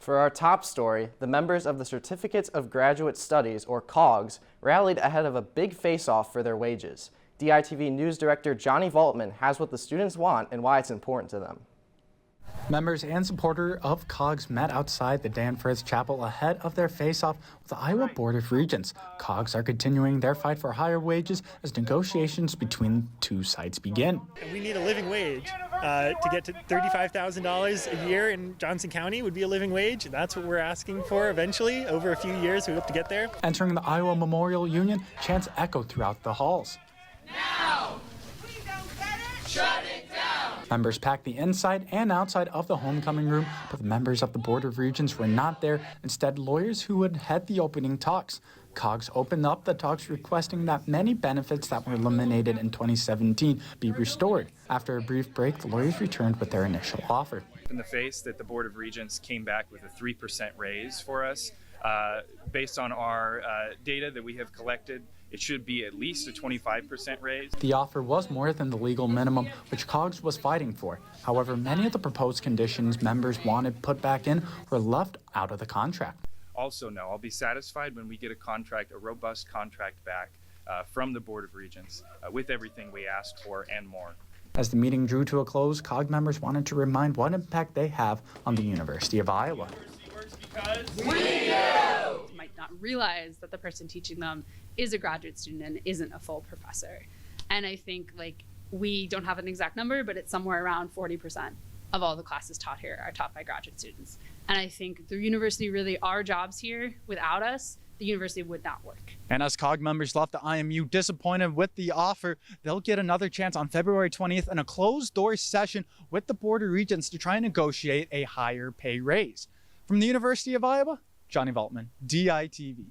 For our top story, the members of the Certificates of Graduate Studies, or COGS, rallied ahead of a big face-off for their wages. DITV News Director Johnny Valtman has what the students want and why it's important to them. Members and supporters of COGS met outside the Danforth Chapel ahead of their face-off with the Iowa Board of Regents. COGS are continuing their fight for higher wages as negotiations between two sides begin. We need a living wage. To get to $35,000 a year in Johnson County would be a living wage. That's what we're asking for eventually. Over a few years, we hope to get there. Entering the Iowa Memorial Union, chants echoed throughout the halls. Now! We don't get it! Shut it down! Members packed the inside and outside of the homecoming room, but the members of the Board of Regents were not there. Instead, lawyers who would head the opening talks. COGS opened up the talks requesting that many benefits that were eliminated in 2017 be restored. After a brief break, the lawyers returned with their initial offer. In the face that the Board of Regents came back with a 3% raise for us. Based on our data that we have collected, it should be at least a 25% raise. The offer was more than the legal minimum, which COGS was fighting for. However, many of the proposed conditions members wanted put back in were left out of the contract. Also, no, I'll be satisfied when we get a robust contract back from the Board of Regents with everything we asked for and more. As the meeting drew to a close, COG members wanted to remind what impact they have on the University of Iowa. We do! Might not realize that the person teaching them is a graduate student and isn't a full professor. And I think we don't have an exact number, but it's somewhere around 40% of all the classes taught here are taught by graduate students. And I think the university really, our jobs here, without us, the university would not work. And as COG members left the IMU disappointed with the offer, they'll get another chance on February 20th in a closed-door session with the Board of Regents to try and negotiate a higher pay raise. From the University of Iowa, Johnny Valtman, DITV.